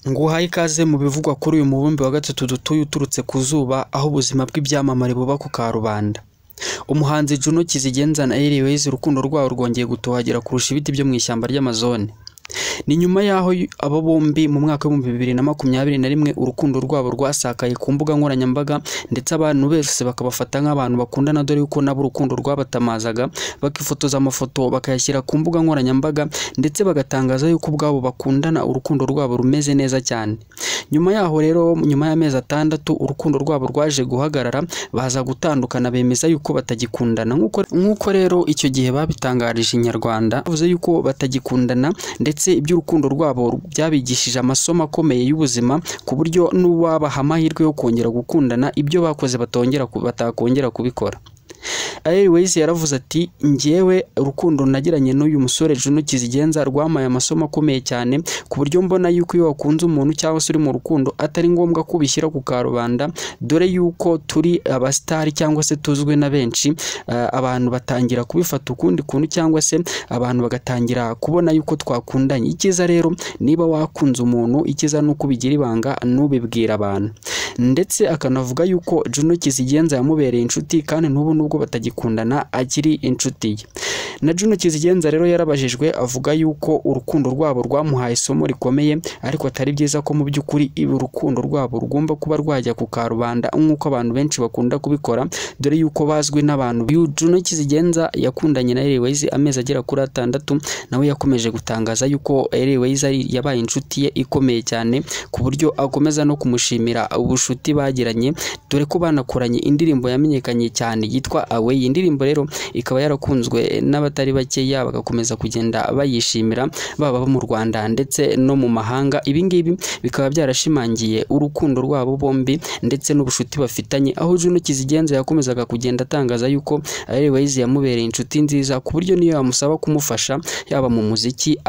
Nguhaye ikaze mu bivugwa kuri uyu mubumbe wa gatatu dutuye uturutse ku zuba, aho ubuzima bw'ibyamamare buba ku karubanda. Umuhanzi Juno Kizigenza na Airways urukundo rwabo rwongeye gutohagira kurusha ibiti byo mu ishyamba ry'Amazone. Ni nyuma yaho abo bombi mu mwaka wa 2021 urukundo rwabo rwasakaye ku mbuga nkoranyambaga, ndetse abantu bose bakabafata nk'abantu bakundana, dore yuko nabo urukundo rwabatamazaga bakifotoza amafoto bakayashyira ku mbuga nkoranyambaga, ndetse bagatangaza yuko ubwabo bakundana, urukundo rwabo rumeze neza cyane. Nyuma yaho rero, nyuma y'amezi 6 urukundo rwabo rwaje guhagarara, baza gutandukana, bemeza yuko batagikundana. Nkuko rero icyo gihe babitangarije Inyarwanda, bavuze yuko batagikundana, ndetse iby'urukundo rwabo byabigishije amasomo akomeye y'ubuzima, ku buryo n'uwabaha amahirwe yo kongera gukundana, ibyo bakoze batakongera kubikora. Airways yaravuze ati, njyewe urukundo nagiranye n'uyu musore Juno Kizigenza rwamaye amasomo akomeye cyane, ku buryo mbona yuko iyo wakunze umuntu cyangwa se uri mu rukundo atari ngombwa kubishyira ku karubanda, dore yuko turi abastari cyangwa se tuzwe na benshi. Abantu batangira kubifata ukundi kuntu, cyangwa se abantu bagatangira kubona yuko twakundanye. Ikiza rero, niba wakunze umuntu, ikiza nuko ubigira ibanga n'ubibwira abantu. Ndetse akanavuga yuko Juno Kizigenza yamubereye inshuti, kandi n'ubu nubwo batagikundana akiri inshuti ye. Na Juno Kizigenza rero yarabajijwe, avuga yuko urukundo rwabo rwamuhaye isomo rikomeye, ariko atari byiza ko mu by'ukuri urukundo rwabo rugomba kuba rwajya ku karubanda nk'uko abantu benshi bakunda kubikora, dore yuko bazwi n'abantu. Juno Kizigenza yakundanye na Airways amezi agera kuri 6, nawe yakomeje gutangaza yuko Airways yabaye inshuti ye ikomeye cyane, ku buryo akomeza no kumushimira ubushuti bagiranye, dore ko banakoranye indirimbo yamenyekanye cyane yitwa Away. Indirimbo rero ikaba yarakunzwe n'abatari bakeya, bagakomeza kugenda bayishimira, baba mu Rwanda ndetse no mu mahanga. Ibi ngibi bikaba byarashimangiye urukundo rwabo bombi ndetse n'ubushuti bafitanye, aho Juno Kizigenza yakomezaga kugenda atangaza yuko Airways yamubereye inshuti nziza, ku buryo niyo yamusaba kumufasha yaba mu muziki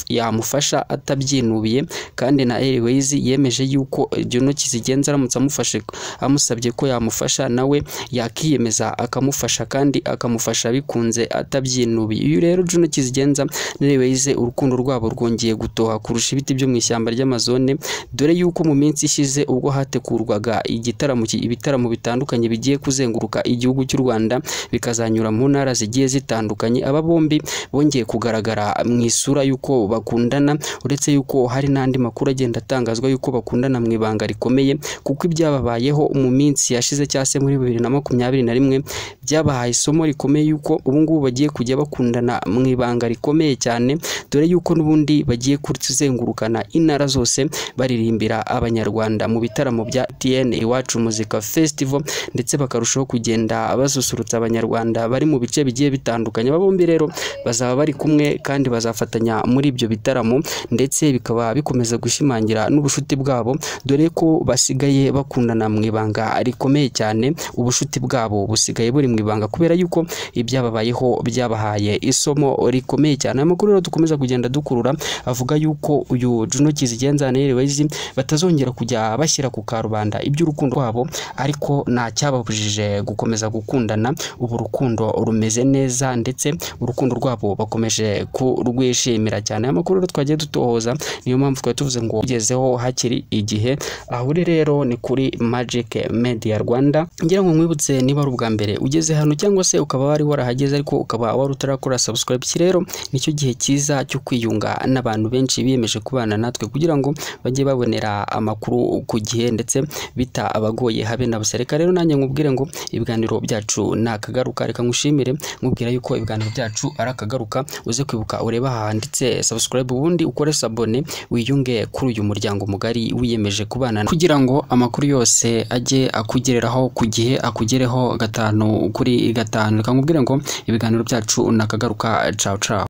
yamufasha atabyinubiye. Kandi na Airways yemeje yuko Juno Kizigenza aramutse amufashe, amusabye ko yamufasha, nawe yakiyemeza akamufasha, kandi akamufasha bikunze atabyinubiye. Uyu rero Juno Kizigenza na Airways urukundo rwabo rwongeye gutoha kurusha ibiti byo mu ishyamba ry'Amazone, dore yuko mu minsi ishize ubwo hatekurwaga ibitaramo bitandukanye bigiye kuzenguruka igihugu cy'u Rwanda, bikazanyura mu ntara zigiye zitandukanye, aba bombi bongeye kugaragara mu isura yuko bakundana, uretse yuko hari n'andi makuru agenda atangazwa yuko bakundana mu ibanga rikomeye, kuko ibyababayeho mu minsi yashize cyase muri 2021 byabahaye isomo rikomeye yuko ubu ngubu bagiye kujya bakundana mu ibanga rikomeye cyane, dore yuko n'ubundi bagiye kuzengurukana intara zose baririmbira abanyarwanda mu bitaramo bya TN Iwacu Muzika Festival, ndetse bakarushaho kugenda basusurutsa abanyarwanda bari mu bice bigiye bitandukanye. Aba bombi rero bazaba bari kumwe kandi bazafatanya muri ibyo bitaramo, ndetse bikaba bikomeza gushimangira n'ubushuti bwabo, dore ko basigaye bakundana mu ibanga rikomeye cyane. Ubushuti bwabo busigaye buri mu ibanga kubera yuko ibyababayeho byabahaye isomo rikomeye cyane. Amakuru rero dukomeza kugenda dukurura avuga yuko uyu Juno Kizigenza na Airways batazongera kujya bashyira ku karubanda iby'urukundo rwabo, ariko nta cyababujije gukomeza gukundana. Ubu urukundo rumeze neza, ndetse urukundo rwabo bakomeje kurwishimira cyane. Amakuru rero twagiye dutohoza, niyo mpamvu twari tuvuze ngo ugezeho hakiri igihe. Aho rero ni kuri Magic Media Rwanda. Ngira ngo mwibutse, niba ari ubwa mbere ugeze hano, cyangwa se ukaba wari warahageze ariko ukaba wari utarakora subscribe, rero nicyo gihe cyiza cyo kwiyunga n'abantu benshi biyemeje kubana natwe, kugira ngo bajye babonera amakuru ku gihe, ndetse bita abagoye habe na busa. Reka rero nanjye nkubwire ngo ibiganiro byacu nakagaruka. Reka ngushimire nkubwira yuko ibiganiro byacu ari akagaruka. Uze kwibuka ureba handitse subscribe, ubundi ukore sabone, wiyunge kuri uyu muryango mugari wiyemeje kubana, kugira ngo amakuru yose ajye akugereraho ku gihe, akugereho 5 kuri 5. Reka nkubwire ngo ibiganiro byacu nakagaruka. Ciao ciao.